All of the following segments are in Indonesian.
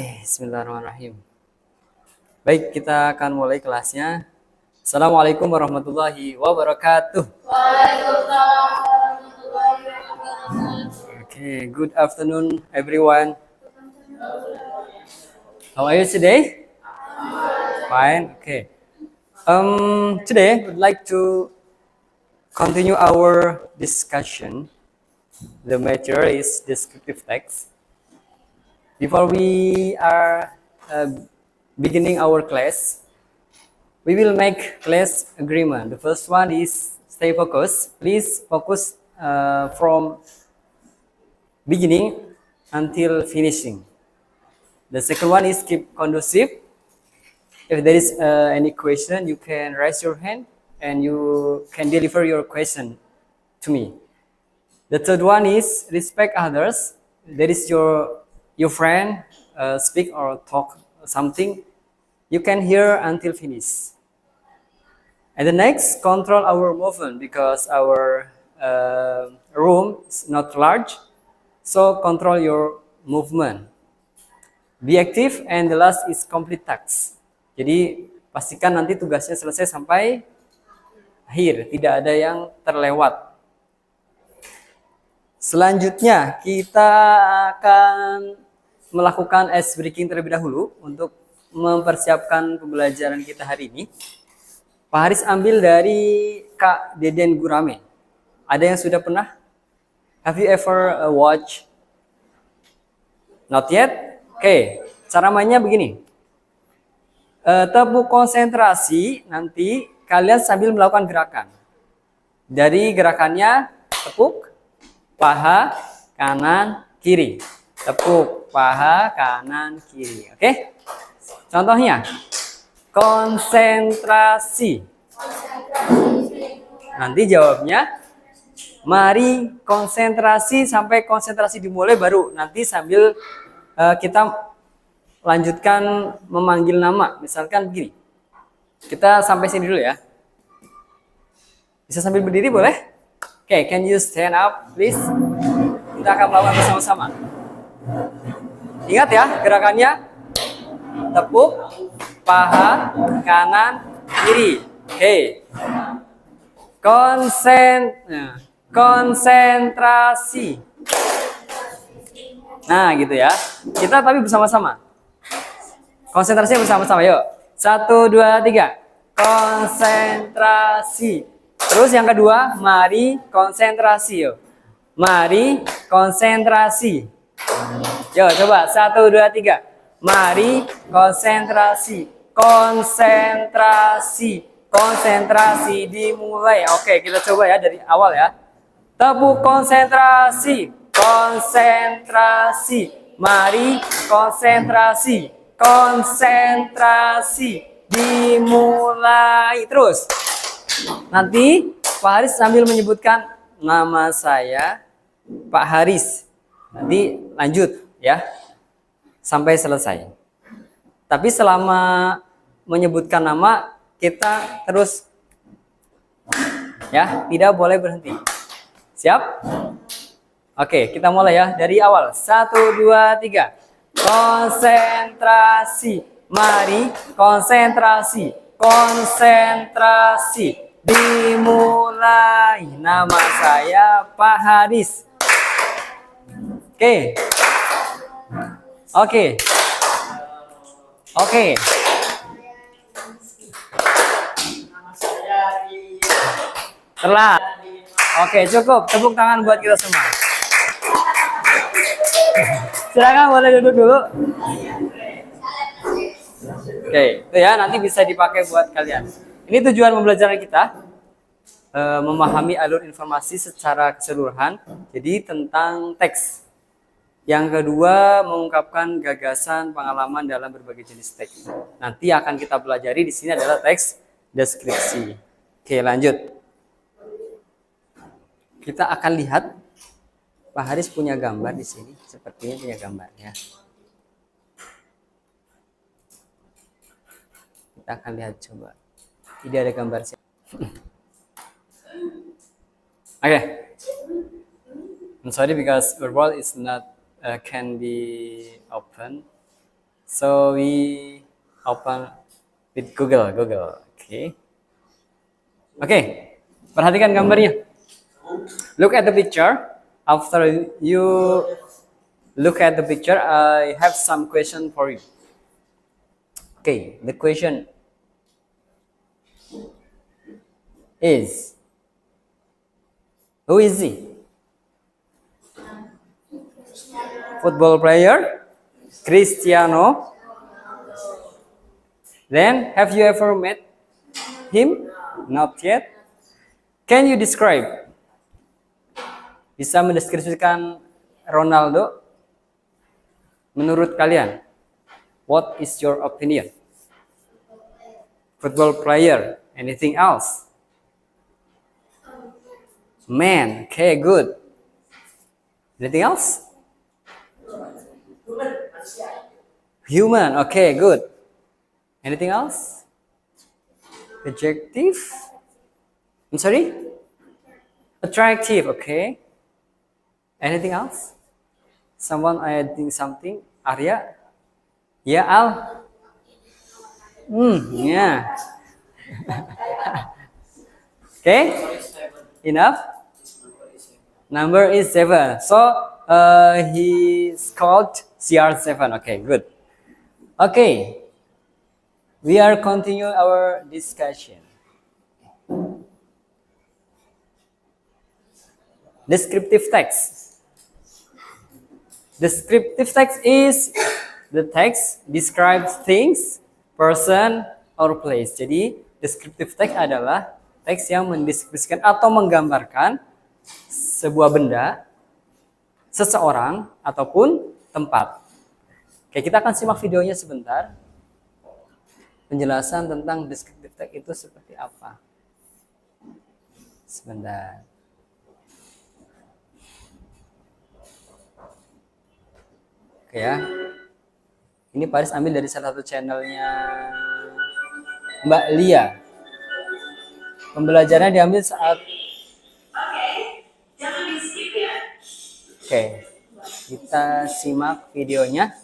Bismillahirrahmanirrahim. Baik, kita akan mulai kelasnya. Assalamualaikum warahmatullahi wabarakatuh. Waalaikumsalam warahmatullahi wabarakatuh. Okay, good afternoon everyone. How are you today? Fine. Okay. Today we'd like to continue our discussion. The material is descriptive text. Before we are beginning our class, we will make class agreement. The first one is stay focused. Please focus from beginning until finishing. The second one is keep conducive. If there is any question, you can raise your hand and you can deliver your question to me. The third one is respect others. There is your friend speak or talk something, you can hear until finish. And the next, control our movement because our room is not large, so control your movement. Be active, and the last is complete tasks. Jadi pastikan nanti tugasnya selesai sampai akhir, tidak ada yang terlewat. Selanjutnya kita akan melakukan ice breaking terlebih dahulu untuk mempersiapkan pembelajaran kita hari ini. Pak Haris ambil dari Kak Deden Gurame. Ada yang sudah pernah? Have you ever watch? Not yet? Oke, cara mainnya begini. Tepuk konsentrasi, nanti kalian sambil melakukan gerakan. Dari gerakannya, tepuk, paha, kanan, kiri. Tepuk, paha, kanan, kiri. Oke? Contohnya, konsentrasi. Nanti jawabnya, mari konsentrasi sampai konsentrasi dimulai baru. Nanti sambil kita lanjutkan memanggil nama. Misalkan begini. Kita sampai sini dulu ya. Bisa sambil berdiri boleh? Oke, can you stand up please? Kita akan melakukan bersama-sama. Ingat ya gerakannya, tepuk, paha, kanan, kiri. Oke. Konsentrasi. Nah gitu ya. Kita tapi bersama-sama. Konsentrasinya bersama-sama, yuk. 1, 2, 3. Konsentrasi. Terus yang kedua, mari konsentrasi, yuk. Mari konsentrasi. Yo, coba 1, 2, 3. Mari konsentrasi. Konsentrasi. Konsentrasi dimulai. Oke, kita coba ya dari awal ya. Tepuk konsentrasi. Konsentrasi. Mari konsentrasi. Konsentrasi. Dimulai. Terus. Nanti Pak Haris sambil menyebutkan nama saya Pak Haris. Nanti lanjut ya sampai selesai. Tapi selama menyebutkan nama kita terus ya, tidak boleh berhenti. Siap? Oke, kita mulai ya dari awal. 1, 2, 3. Konsentrasi. Mari konsentrasi. Konsentrasi. Dimulai. Nama saya Pak Haris. Oke. Oke. Oke. Telat. Oke, cukup. Tepuk tangan buat kita semua. Silakan boleh duduk dulu. Oke, itu ya nanti bisa dipakai buat kalian. Ini tujuan pembelajaran kita. Memahami alur informasi secara keseluruhan. Jadi tentang teks. Yang kedua, mengungkapkan gagasan pengalaman dalam berbagai jenis teks. Nanti akan kita pelajari di sini adalah teks deskripsi. Oke, lanjut. Kita akan lihat Pak Haris punya gambar di sini. Sepertinya punya gambar ya. Kita akan lihat coba. Tidak ada gambar sih. Okay. I'm sorry because the world is not can be open. So we open with Google. Oke. Oke, perhatikan gambarnya. Look at the picture. After you look at the picture, I have some question for you. Okay, the question is, who is he? Football player? Cristiano? Then, have you ever met him? Not yet. Can you describe? Bisa mendeskripsikan Ronaldo menurut kalian? What is your opinion? Football player. Anything else? Man. Okay, good. Anything else? Human. Okay, good. Anything else? Adjective? I'm sorry? Attractive. Okay. Anything else? Someone adding something? Arya? Yeah, Al? Yeah. Okay? Enough? Number is 7. So, he's called CR7. Okay, good. Okay. We are continuing our discussion. Descriptive text. Descriptive text is the text describes things, person, or place. Jadi, descriptive text adalah teks yang mendeskripsikan atau menggambarkan sebuah benda, seseorang, ataupun tempat. Oke, kita akan simak videonya sebentar. Penjelasan tentang descriptive text itu seperti apa. Sebentar. Oke ya. Ini Paris ambil dari salah satu channelnya Mbak Lia. Pembelajarannya diambil saat... Jangan di skip ya. Oke, kita simak videonya.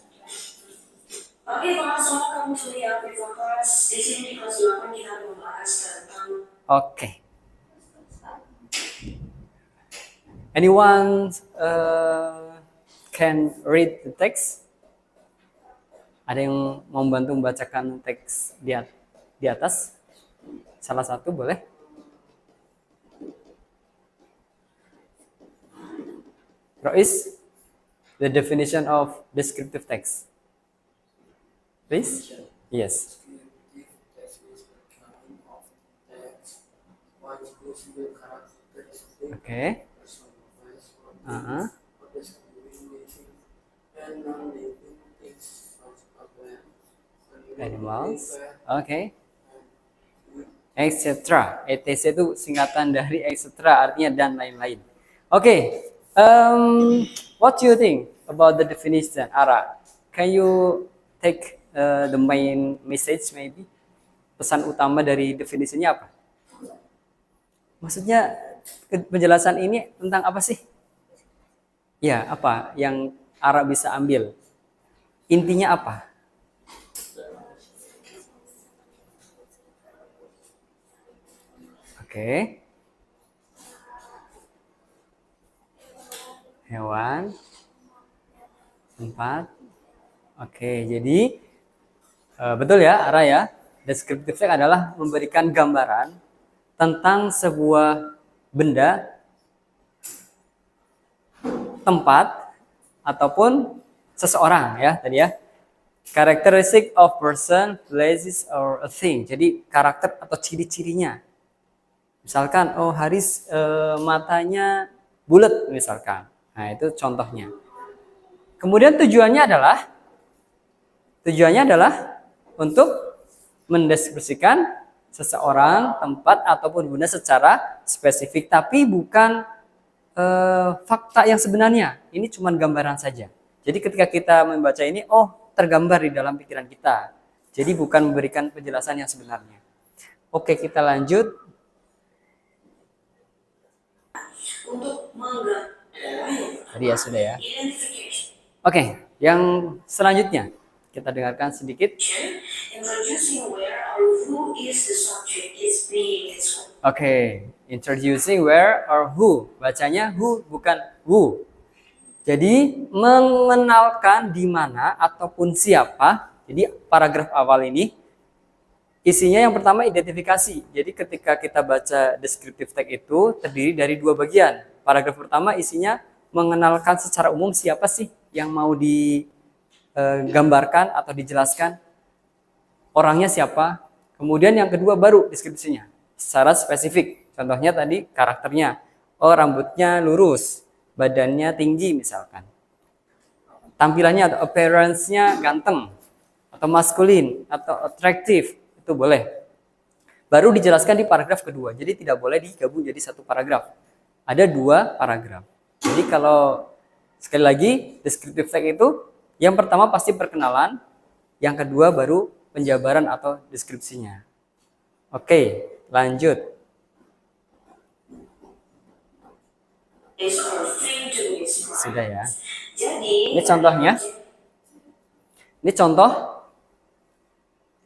Oke, sama-sama kamu sudah di kelas. Di sini di kelas 8 kita membahas tentang Oke. Anyone can read the text? Ada yang mau membantu membacakan teks di atas? Salah satu boleh? Rois, the definition of descriptive text. Please? Yes. Okay. Animals. Okay. Etc. ETC itu singkatan dari etc. Artinya dan lain-lain. Okay. What do you think about the definition, Ara? Can you take the main message maybe? Pesan utama dari definisinya apa? Maksudnya penjelasan ini tentang apa sih? Ya, apa yang Ara bisa ambil? Intinya apa? Oke. Hewan. Tempat. Oke, jadi betul ya, Ara ya. Descriptive text adalah memberikan gambaran tentang sebuah benda, tempat, ataupun seseorang ya tadi ya. Characteristic of person, places, or a thing. Jadi karakter atau ciri-cirinya. Misalkan, oh Haris matanya bulat misalkan. Nah itu contohnya. Kemudian tujuannya adalah untuk mendeskripsikan seseorang, tempat, ataupun benda secara spesifik. Tapi bukan fakta yang sebenarnya. Ini cuma gambaran saja. Jadi ketika kita membaca ini, oh tergambar di dalam pikiran kita. Jadi bukan memberikan penjelasan yang sebenarnya. Oke, kita lanjut. untuk menggambarkan Tadi ya sudah ya. identification. Oke, yang selanjutnya Kita dengarkan sedikit. Introducing where or who is the subject is being described. Oke, introducing where or who. Bacanya who bukan who. Jadi mengenalkan di mana ataupun siapa. Jadi paragraf awal ini isinya yang pertama identifikasi. Jadi ketika kita baca descriptive text itu terdiri dari dua bagian. Paragraf pertama isinya mengenalkan secara umum siapa sih yang mau digambarkan atau dijelaskan. Orangnya siapa. Kemudian yang kedua baru deskripsinya secara spesifik. Contohnya tadi karakternya. Oh, rambutnya lurus, badannya tinggi misalkan. Tampilannya atau appearance-nya ganteng atau maskulin atau atraktif, itu boleh. Baru dijelaskan di paragraf kedua. Jadi tidak boleh digabung jadi satu paragraf. Ada dua paragraf. Jadi kalau sekali lagi descriptive text itu yang pertama pasti perkenalan, yang kedua baru penjabaran atau deskripsinya. Oke, lanjut. Sudah ya. Ini contohnya. Ini contoh.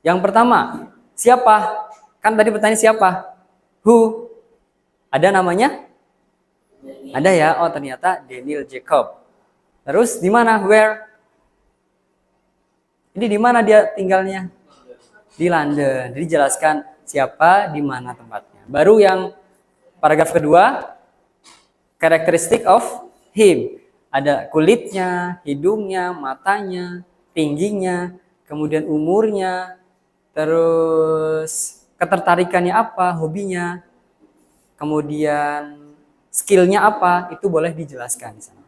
Yang pertama, siapa? Kan tadi pertanyaan siapa? Who? Ada namanya? Ada ya. Oh, ternyata Daniel Jacob. Terus di mana? Where? Ini di mana dia tinggalnya? Di London. Jadi jelaskan siapa, di mana tempatnya. Baru yang paragraf kedua, characteristic of him. Ada kulitnya, hidungnya, matanya, tingginya, kemudian umurnya, terus ketertarikannya apa, hobinya, kemudian skillnya apa, itu boleh dijelaskan di sana.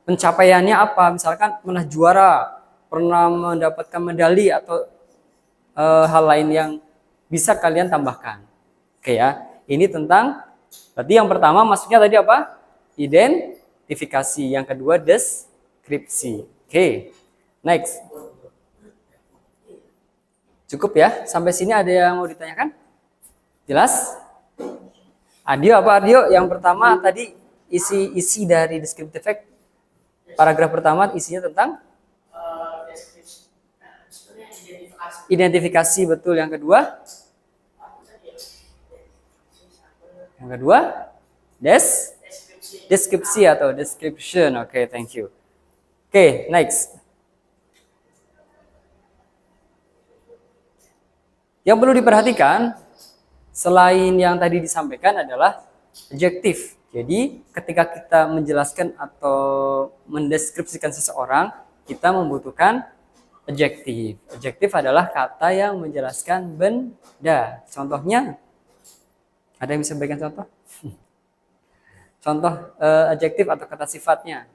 Pencapaiannya apa, misalkan pernah juara, pernah mendapatkan medali atau hal lain yang bisa kalian tambahkan. Oke ya, ini tentang, berarti yang pertama maksudnya tadi apa? Identifikasi. Yang kedua deskripsi. Oke, next. Cukup ya, sampai sini ada yang mau ditanyakan? Jelas? Adio apa Adio? Yang pertama tadi isi dari descriptive text. Paragraf pertama isinya tentang identifikasi, betul. Yang kedua? Yang kedua? Deskripsi atau description. Oke, thank you. Oke, next. Yang perlu diperhatikan selain yang tadi disampaikan adalah adjektif. Jadi ketika kita menjelaskan atau mendeskripsikan seseorang, kita membutuhkan adjektif. Adjektif adalah kata yang menjelaskan benda. Contohnya, ada yang bisa berikan contoh? Contoh adjektif atau kata sifatnya.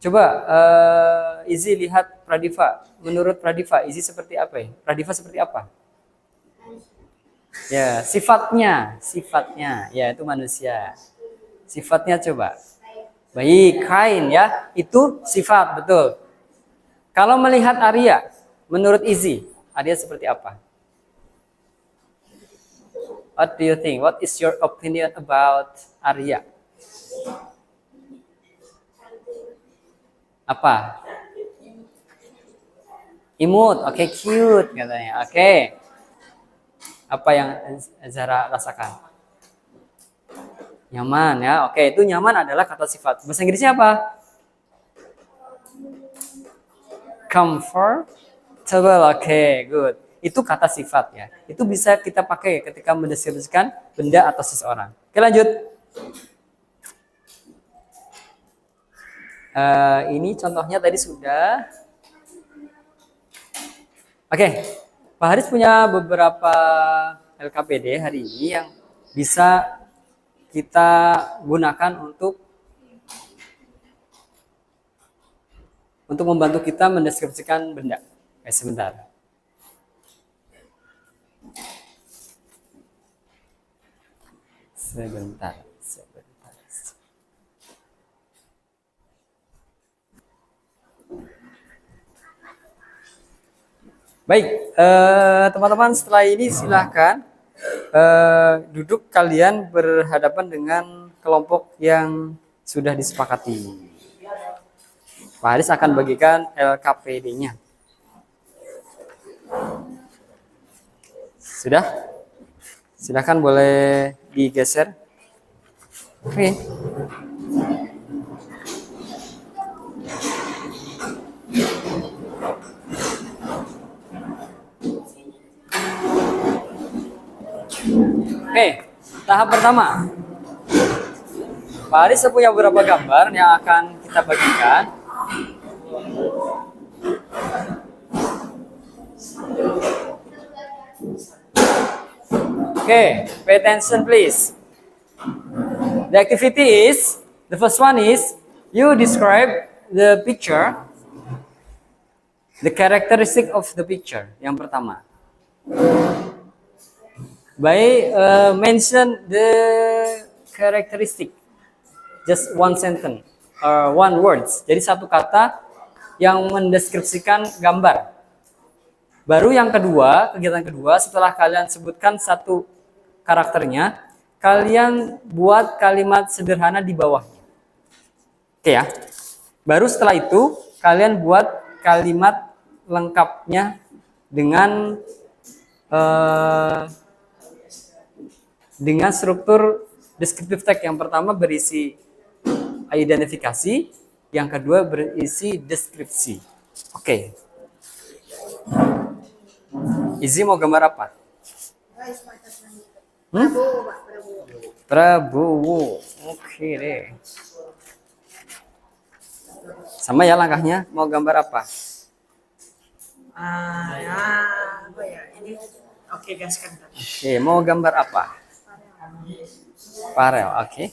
Coba Izzy lihat Pradiva. Menurut Pradiva, Izzy seperti apa ya? Pradiva seperti apa? Ya, sifatnya, ya itu manusia. Sifatnya coba. Baik, kind ya, itu sifat, betul. Kalau melihat Arya, menurut Izzy, Arya seperti apa? What do you think? What is your opinion about Arya? Apa? Imut, oke, cute katanya. Oke. Apa yang Zara rasakan? Nyaman ya. Oke, itu nyaman adalah kata sifat. Bahasa Inggrisnya apa? Comfortable. Oke, good. Itu kata sifat ya. Itu bisa kita pakai ketika mendeskripsikan benda atau seseorang. Oke, lanjut. Ini contohnya tadi sudah. Oke, Pak Haris punya beberapa LKPD hari ini yang bisa kita gunakan untuk membantu kita mendeskripsikan benda. Sebentar. Sebentar. Baik, teman-teman, setelah ini silahkan duduk kalian berhadapan dengan kelompok yang sudah disepakati. Pak Haris akan bagikan LKPD-nya. Sudah? Silakan boleh digeser. Oke. Oke, tahap pertama. Pak Haris punya beberapa gambar yang akan kita bagikan. Okay, pay attention please. The activity is, the first one is, you describe the picture, the characteristic of the picture, yang pertama. By mention the characteristic, just one sentence, or one words. Jadi satu kata yang mendeskripsikan gambar. Baru yang kedua, kegiatan kedua, setelah kalian sebutkan satu karakternya, kalian buat kalimat sederhana di bawahnya. Oke ya. Baru setelah itu, kalian buat kalimat lengkapnya dengan struktur descriptive text. Yang pertama berisi identifikasi, yang kedua berisi deskripsi. Oke. Izzy mau gambar apa? Prabowo. Oke deh. Sama ya langkahnya. Mau gambar apa? Apa ya? Ini oke, gaskan. Oke, mau gambar apa? Farel. Oke.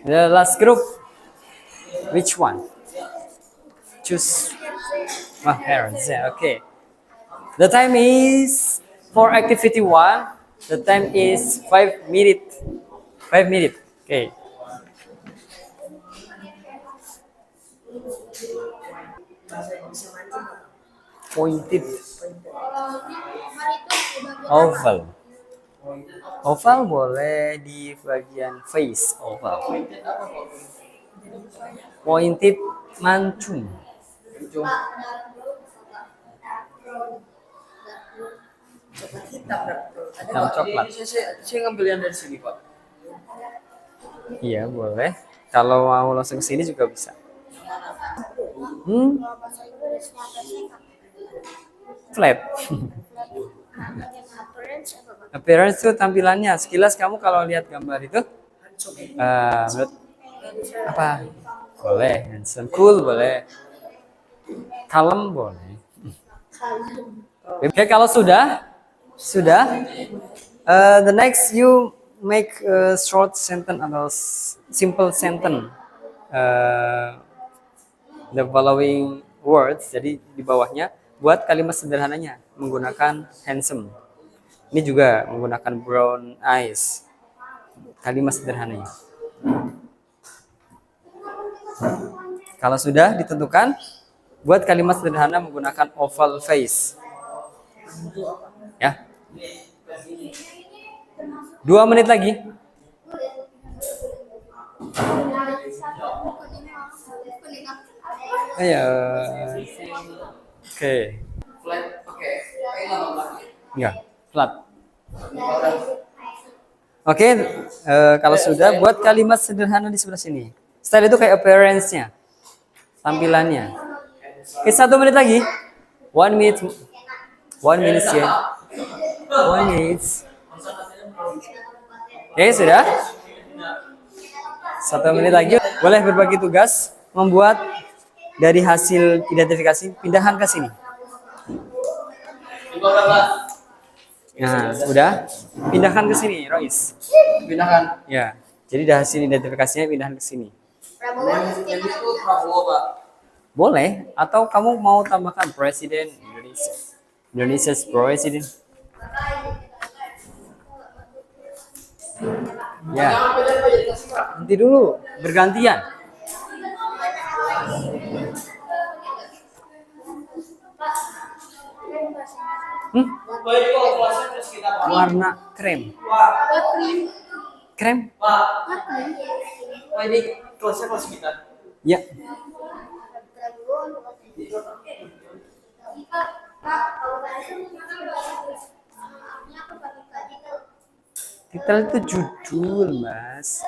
The last group. Which one? Choose. Parents. Okay. The time is for activity 1. The time is 5 minutes. 5 minutes. Okay. Pointed. Oval. Oval boleh di bagian face. Oval. Pointed mancung. Hitam coklat. Saya ngambil yang dari sini, Pak. Iya, boleh. Kalau mau langsung ke sini juga bisa. Flat. Appearance itu tampilannya. Sekilas kamu kalau lihat gambar itu, menurut apa? Boleh. Handsome, cool boleh. Kalem boleh. Oke, kalau sudah, the next you make a short sentence atau simple sentence. The following words. Jadi di bawahnya buat kalimat sederhananya menggunakan handsome. Ini juga menggunakan brown eyes. Kalimat sederhananya. Kalau sudah ditentukan, buat kalimat sederhana menggunakan oval face. Ya. 2 menit lagi. Ayo. Oke. Flat, oke. Enggak, flat. Oke, kalau sudah buat kalimat sederhana di sebelah sini. Style itu kayak appearance-nya. Tampilannya. Oke, 1 menit lagi. 1 minute. 1 minute ya. 1 minute. Oke, sudah. 1 menit lagi. Boleh berbagi tugas membuat dari hasil identifikasi pindahan ke sini. Nah, udah. Pindahkan ke sini, Rois. Pindahkan. Ya. Jadi dari hasil identifikasinya pindahan ke sini. Yang itu Prabowo, Pak. Boleh, atau kamu mau tambahkan Presiden Indonesia. Indonesia's President. Ya. Nanti dulu, bergantian. Warna krem. Krem? Pak. Ini kelasnya kelas kita. Ya, titel itu judul, Mas.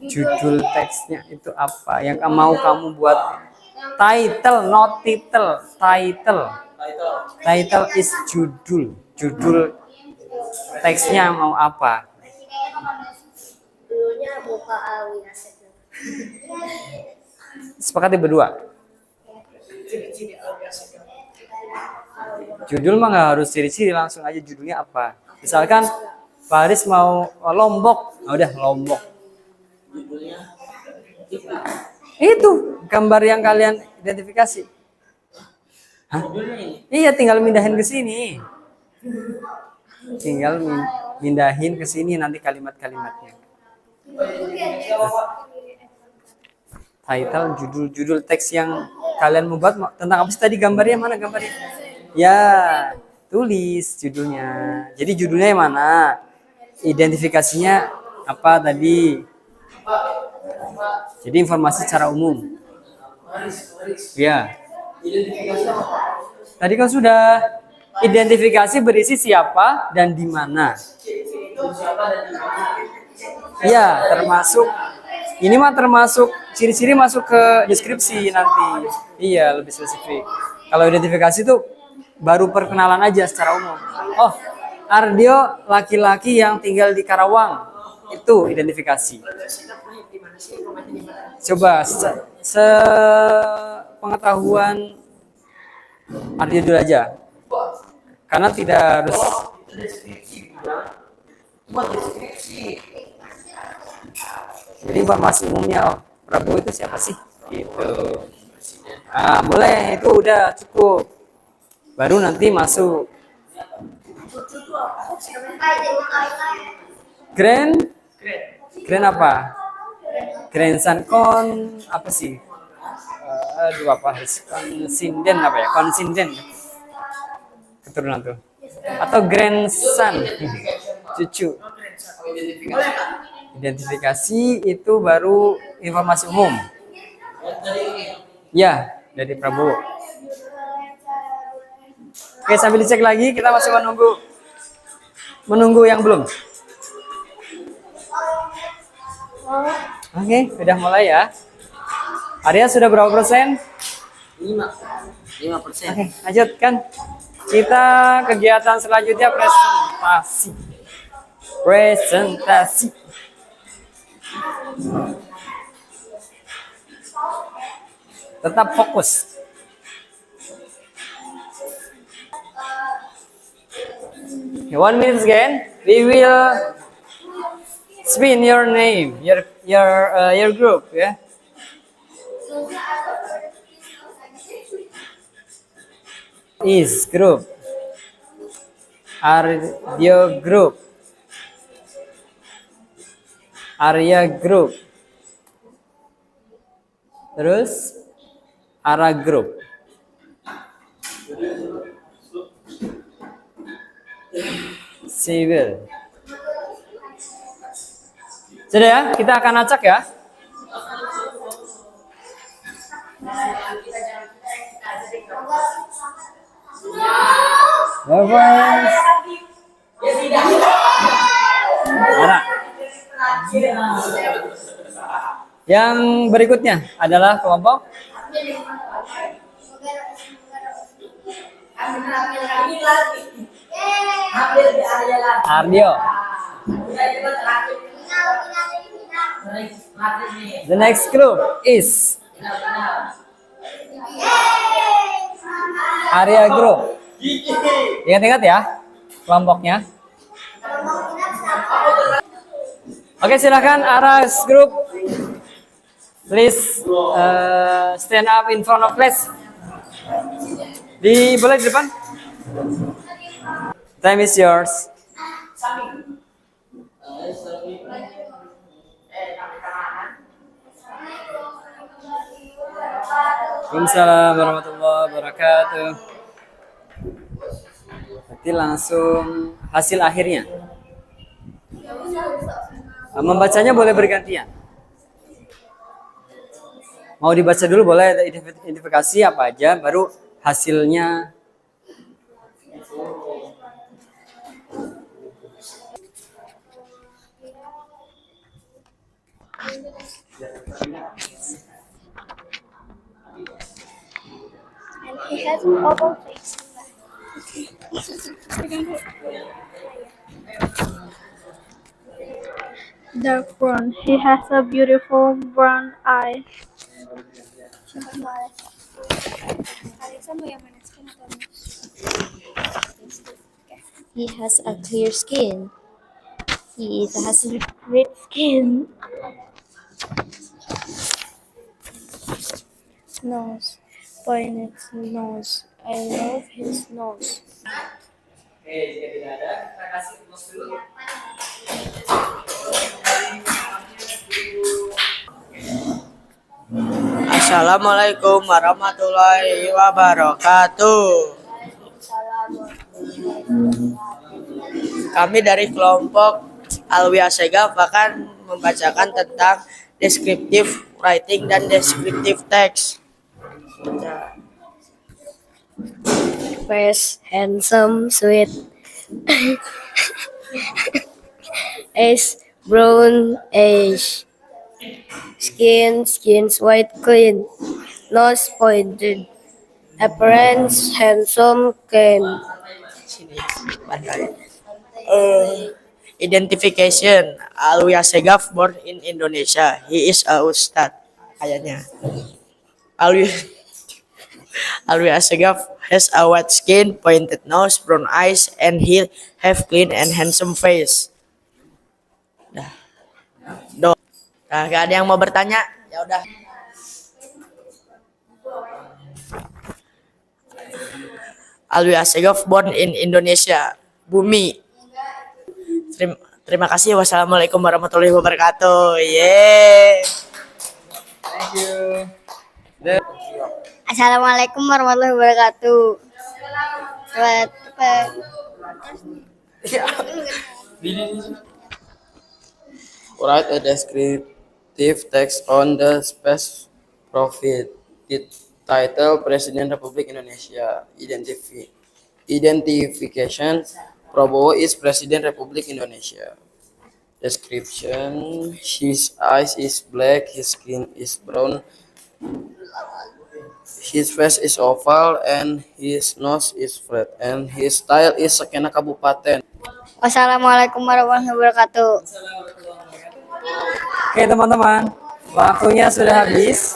Judul teksnya itu apa yang mau kamu buat. Title, not title. Title is judul. Judul teksnya mau apa. Dulunya buka Awinasek. Sepakati berdua. Ciri-ciri Awinasek. Judul mah nggak harus ciri-ciri, langsung aja judulnya apa. Misalkan Faris mau Lombok, udah Lombok. Itu gambar yang kalian identifikasi. Hah? Iya, tinggal mindahin ke sini. Tinggal mindahin ke sini nanti kalimat-kalimatnya. Title, judul teks yang kalian mau buat tentang apa sih tadi, gambarnya mana gambarnya? Ya, tulis judulnya. Jadi judulnya yang mana? Identifikasinya apa tadi? Jadi informasi secara umum. Ya. Tadi kan sudah identifikasi berisi siapa dan di mana. Ya, termasuk ini mah termasuk ciri-ciri masuk ke deskripsi nanti. Iya, lebih spesifik. Kalau identifikasi itu baru perkenalan aja secara umum. Oh, Ardio laki-laki yang tinggal di Karawang. Itu identifikasi. Coba pengetahuan Ardio dulu aja. Karena tidak harus jadi informasi umumnya Prabowo itu siapa sih? Gitu. Ah, boleh, itu udah cukup. Baru nanti masuk Grand apa? Grandson apa sih? Aduh, apa? Konsinden apa ya? Konsinden. Keturunan tuh. Atau grandson. Cucu. Identifikasi itu baru informasi umum. Ya, dari Prabowo. Oke, sambil dicek lagi, kita masih menunggu yang belum. Oke, udah mulai ya. Arya sudah berapa persen? 5%. Oke, lanjutkan. Kita kegiatan selanjutnya presentasi. Tetap fokus. Okay, 1 minute again. We will spin your name, your group, ya. Is group. Ardio group. Arya group. Terus Ara group. Civil. Sudah ya, kita akan acak ya. Bagus. Ara. Yang berikutnya adalah kelompok Ardio. The next group is Arya group. Ingat-ingat ya kelompoknya. Oke, silakan Aras group. Please stand up in front of class. Boleh di depan. Time is yours. Waalaikumsalam warahmatullahi wabarakatuh. Nanti langsung hasil akhirnya. Membacanya boleh bergantian. Mau dibaca dulu boleh, ada identifikasi apa aja, baru hasilnya. And he has oval face. Dark brown. He has a beautiful brown eye. He has a clear skin. He has a great skin. Nose. Pointed nose. I love his nose. Oke, jika tidak ada, kita kasih close dulu. Assalamualaikum warahmatullahi wabarakatuh. Kami dari kelompok Alwi Assegaf akan membacakan tentang descriptive writing dan descriptive text. Face, handsome, sweet. Eyes, brown, age. Skin's white, clean. Nose pointed. Appearance, handsome, clean. Identification. Alwi Assegaf born in Indonesia. He is a ustad. Kayaknya. Alwi Assegaf has a white skin, pointed nose, brown eyes, and he have clean and handsome face. Dah. Nah, gak ada yang mau bertanya? Ya udah. Alwi Assegaf born in Indonesia. Bumi. Terima kasih. Wassalamualaikum warahmatullahi wabarakatuh. Yeay. Thank you. Assalamualaikum warahmatullahi wabarakatuh. Write a descriptive text on the space provided. Title: Presiden Republik Indonesia. Identification: Prabowo is Presiden Republik Indonesia. Description: his eyes is black, his skin is brown, his face is oval, and his nose is flat, and his style is Sekena Kabupaten. Wassalamualaikum warahmatullahi wabarakatuh. Oke teman-teman, waktunya sudah habis.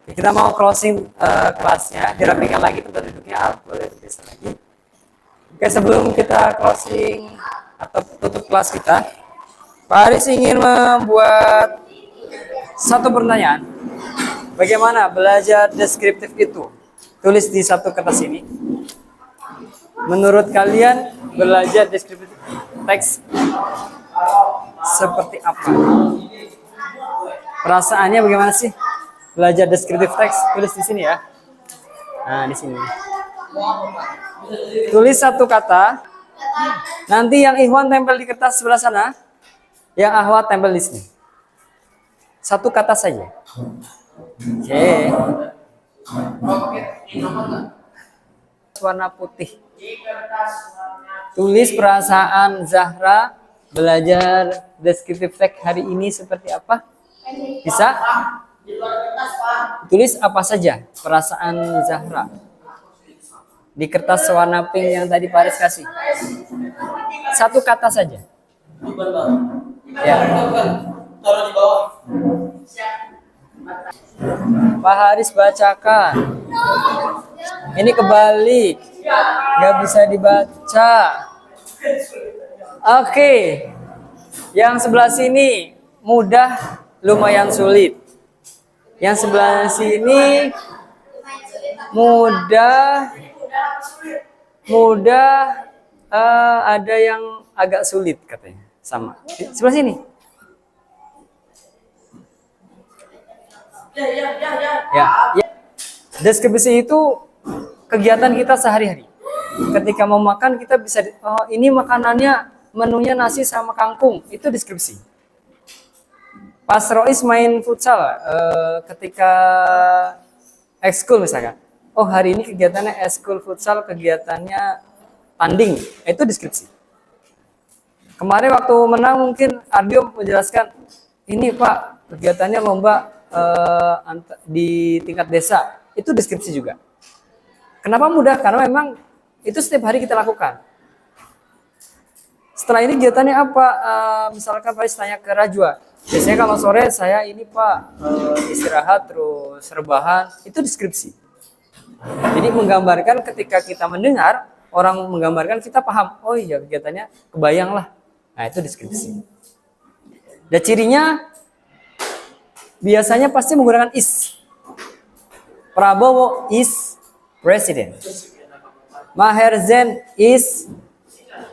Kita mau closing kelasnya, dirapikan lagi tempat duduknya, boleh bisa lagi. Oke, sebelum kita closing atau tutup kelas kita, Pak Aris ingin membuat satu pertanyaan. Bagaimana belajar deskriptif itu? Tulis di satu kertas ini. Menurut kalian belajar deskriptif teks seperti apa? Perasaannya bagaimana sih? Belajar deskriptif teks, tulis di sini ya. Nah, di sini. Tulis satu kata. Nanti yang Ikhwan tempel di kertas sebelah sana, yang Ahwat tempel di sini. Satu kata saja. Oke. Warna putih. Tulis perasaan Zahra belajar deskriptif teks hari ini seperti apa? Bisa? Tulis apa saja perasaan Zahra di kertas warna pink yang tadi Pak Aris kasih. Satu kata saja. Ya. Taruh di bawah. Pak Haris bacakan. Ini kebalik. Nggak bisa dibaca. Oke. Yang sebelah sini mudah, lumayan sulit. Yang sebelah sini mudah, ada yang agak sulit katanya. Sama. Sebelah sini. Ya. Deskripsi itu kegiatan kita sehari-hari. Ketika mau makan kita bisa, oh ini makanannya menunya nasi sama kangkung, itu deskripsi. Pas Rois main futsal ketika ekskul misalkan. Oh hari ini kegiatannya ekskul futsal, kegiatannya tanding. Itu deskripsi. Kemarin waktu menang mungkin Ardio menjelaskan, ini Pak kegiatannya lomba di tingkat desa. Itu deskripsi juga. Kenapa mudah? Karena memang itu setiap hari kita lakukan. Setelah ini kegiatannya apa? Misalkan Pak tanya ke Rajwa. Biasanya kalau sore saya ini Pak istirahat terus rebahan. Itu deskripsi. Jadi menggambarkan ketika kita mendengar, orang menggambarkan kita paham. Oh iya kegiatannya kebayang lah. Nah itu deskripsi. Dan cirinya biasanya pasti menggunakan is. Prabowo is president. Maher Zain is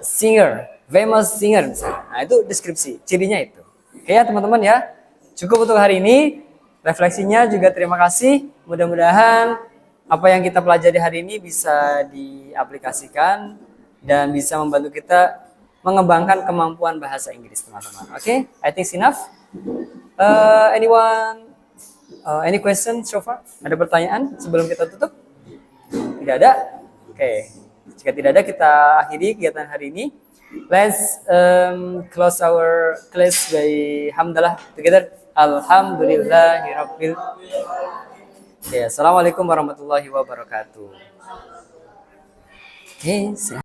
singer, famous singer. Nah itu deskripsi, cirinya itu. Oke ya teman-teman ya. Cukup untuk hari ini. Refleksinya juga terima kasih. Mudah-mudahan apa yang kita pelajari hari ini bisa diaplikasikan dan bisa membantu kita mengembangkan kemampuan bahasa Inggris teman-teman. Oke, I think it's enough. Anyone, any question so far? Ada pertanyaan sebelum kita tutup? Tidak ada? Oke, jika tidak ada kita akhiri kegiatan hari ini. Let's close our class by hamdalah together. Alhamdulillahirabbil. Ya, assalamualaikum warahmatullahi wabarakatuh. Oke,